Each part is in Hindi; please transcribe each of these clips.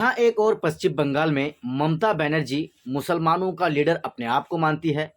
यहाँ एक और पश्चिम बंगाल में ममता बनर्जी मुसलमानों का लीडर अपने आप को मानती है।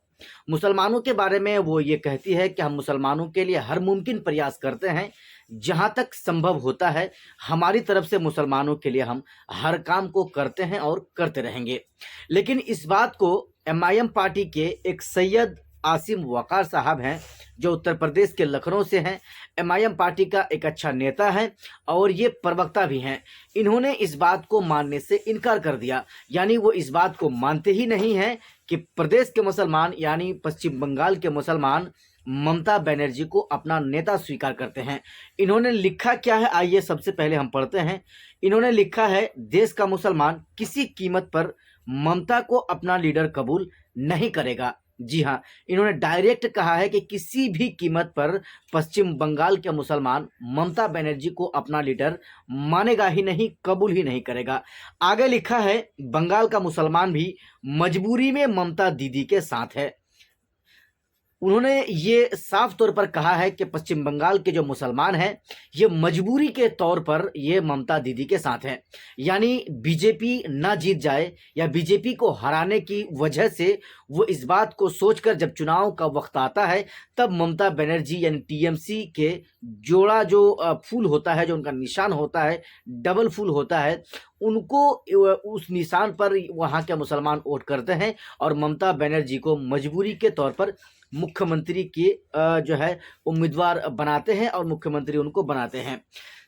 मुसलमानों के बारे में वो ये कहती है कि हम मुसलमानों के लिए हर मुमकिन प्रयास करते हैं, जहाँ तक संभव होता है हमारी तरफ से मुसलमानों के लिए हम हर काम को करते हैं और करते रहेंगे। लेकिन इस बात को एमआईएम पार्टी के एक सैयद आसिम वकार साहब हैं, जो उत्तर प्रदेश के लखनऊ से हैं। एमआईएम पार्टी का एक अच्छा नेता है और ये प्रवक्ता भी हैं। इन्होंने इस बात को मानने से इनकार कर दिया, यानी वो इस बात को मानते ही नहीं हैं कि प्रदेश के मुसलमान यानी पश्चिम बंगाल के मुसलमान ममता बनर्जी को अपना नेता स्वीकार करते हैं। इन्होंने लिखा क्या है, आइए सबसे पहले हम पढ़ते हैं। इन्होंने लिखा है, देश का मुसलमान किसी कीमत पर ममता को अपना लीडर कबूल नहीं करेगा। जी हाँ, इन्होंने डायरेक्ट कहा है कि किसी भी कीमत पर पश्चिम बंगाल के मुसलमान ममता बनर्जी को अपना लीडर मानेगा ही नहीं, कबूल ही नहीं करेगा। आगे लिखा है, बंगाल का मुसलमान भी मजबूरी में ममता दीदी के साथ है। उन्होंने ये साफ तौर पर कहा है कि पश्चिम बंगाल के जो मुसलमान हैं ये मजबूरी के तौर पर ये ममता दीदी के साथ हैं। यानी बीजेपी ना जीत जाए या बीजेपी को हराने की वजह से वो इस बात को सोचकर जब चुनाव का वक्त आता है तब ममता बनर्जी यानी टीएमसी के जोड़ा जो फूल होता है, जो उनका निशान होता है, डबल फूल होता है, उनको उस निशान पर वहाँ के मुसलमान वोट करते हैं और ममता बनर्जी को मजबूरी के तौर पर मुख्यमंत्री की जो है उम्मीदवार बनाते हैं और मुख्यमंत्री उनको बनाते हैं।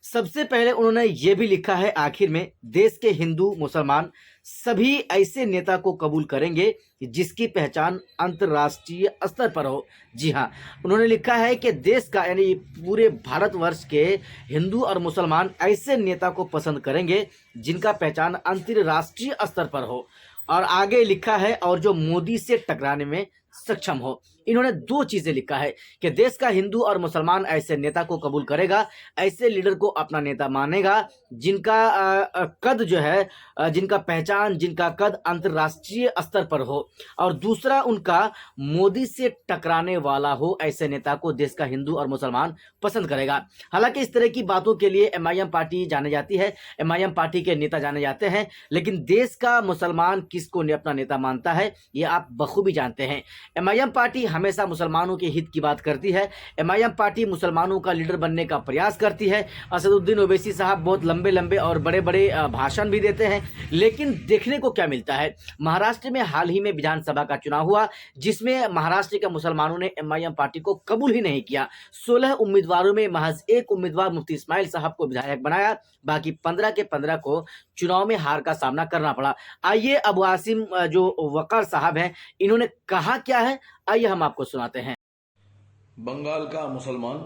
सबसे पहले उन्होंने ये भी लिखा है, आखिर में देश के हिंदू मुसलमान सभी ऐसे नेता को कबूल करेंगे जिसकी पहचान अंतर्राष्ट्रीय स्तर पर हो। जी हाँ, उन्होंने लिखा है कि देश का यानी पूरे भारतवर्ष के हिंदू और मुसलमान ऐसे नेता को पसंद करेंगे जिनका पहचान अंतर्राष्ट्रीय स्तर पर हो। और आगे लिखा है, और जो मोदी से टकराने में सक्षम हो। इन्होंने दो चीजें लिखा है कि देश का हिंदू और मुसलमान ऐसे नेता को कबूल करेगा, ऐसे लीडर को अपना नेता मानेगा जिनका कद जो है, जिनका पहचान, जिनका कद अंतर्राष्ट्रीय स्तर पर हो। और दूसरा, उनका मोदी से टकराने वाला हो, ऐसे नेता को देश का हिंदू और मुसलमान पसंद करेगा। हालांकि इस तरह की बातों के लिए एमआईएम पार्टी जाने जाती है, एमआईएम पार्टी के नेता जाने जाते हैं, लेकिन देश का मुसलमान किसको अपना नेता मानता है ये आप बखूबी जानते हैं। एमआईएम पार्टी हमेशा मुसलमानों के हित की बात करती है। एमआईएम पार्टी मुसलमानों का लीडर बनने का प्रयास करती है। असदुद्दीन ओवैसी साहब बहुत लंबे लंबे और बड़े बड़े भाषण भी देते हैं, लेकिन देखने को क्या मिलता है। महाराष्ट्र में हाल ही में विधानसभा का चुनाव हुआ जिसमें महाराष्ट्र के मुसलमानों ने एमआईएम पार्टी को कबूल ही नहीं किया। 16 उम्मीदवारों में महज एक उम्मीदवार मुफ्ती इस्माइल साहब को विधायक बनाया, बाकी 15 के 15 को चुनाव में हार का सामना करना पड़ा। आइए अब आसिम जो वकार साहब हैं, इन्होंने कहा क्या है, आइए हम आपको सुनाते हैं। बंगाल का मुसलमान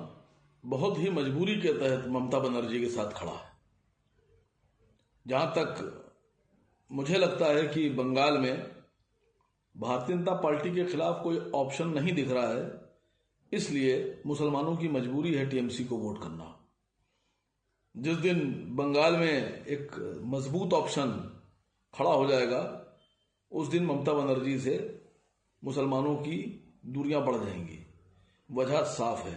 बहुत ही मजबूरी के तहत ममता बनर्जी के साथ खड़ा है। जहां तक मुझे लगता है कि बंगाल में भारतीय जनता पार्टी के खिलाफ कोई ऑप्शन नहीं दिख रहा है, इसलिए मुसलमानों की मजबूरी है टीएमसी को वोट करना। जिस दिन बंगाल में एक मजबूत ऑप्शन खड़ा हो जाएगा उस दिन ममता बनर्जी से मुसलमानों की दूरियां बढ़ जाएंगी। वजह साफ है,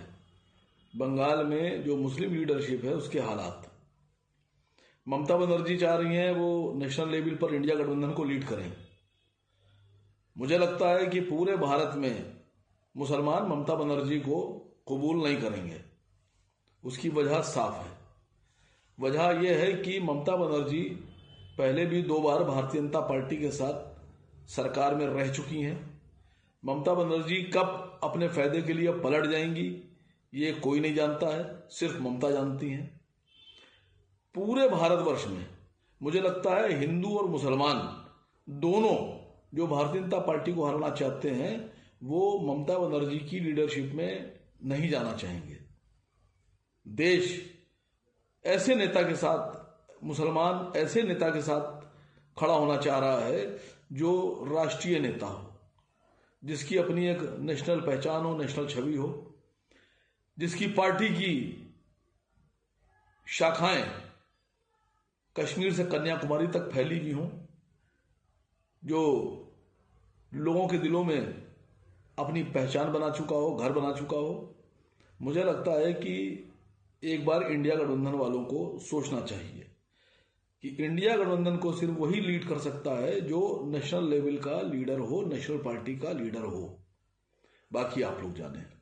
बंगाल में जो मुस्लिम लीडरशिप है उसके हालात। ममता बनर्जी चाह रही हैं वो नेशनल लेवल पर इंडिया गठबंधन को लीड करें। मुझे लगता है कि पूरे भारत में मुसलमान ममता बनर्जी को कबूल नहीं करेंगे। उसकी वजह साफ है। वजह यह है कि ममता बनर्जी पहले भी 2 बार भारतीय जनता पार्टी के साथ सरकार में रह चुकी हैं। ममता बनर्जी कब अपने फायदे के लिए पलट जाएंगी ये कोई नहीं जानता है, सिर्फ ममता जानती हैं। पूरे भारतवर्ष में मुझे लगता है हिंदू और मुसलमान दोनों जो भारतीय जनता पार्टी को हराना चाहते हैं वो ममता बनर्जी की लीडरशिप में नहीं जाना चाहेंगे। देश ऐसे नेता के साथ, मुसलमान ऐसे नेता के साथ खड़ा होना चाह रहा है जो राष्ट्रीय नेता हो, जिसकी अपनी एक नेशनल पहचान हो, नेशनल छवि हो, जिसकी पार्टी की शाखाएं कश्मीर से कन्याकुमारी तक फैली हुई हों, जो लोगों के दिलों में अपनी पहचान बना चुका हो, घर बना चुका हो। मुझे लगता है कि एक बार इंडिया गठबंधन वालों को सोचना चाहिए कि इंडिया गठबंधन को सिर्फ वही लीड कर सकता है जो नेशनल लेवल का लीडर हो, नेशनल पार्टी का लीडर हो। बाकी आप लोग जाने।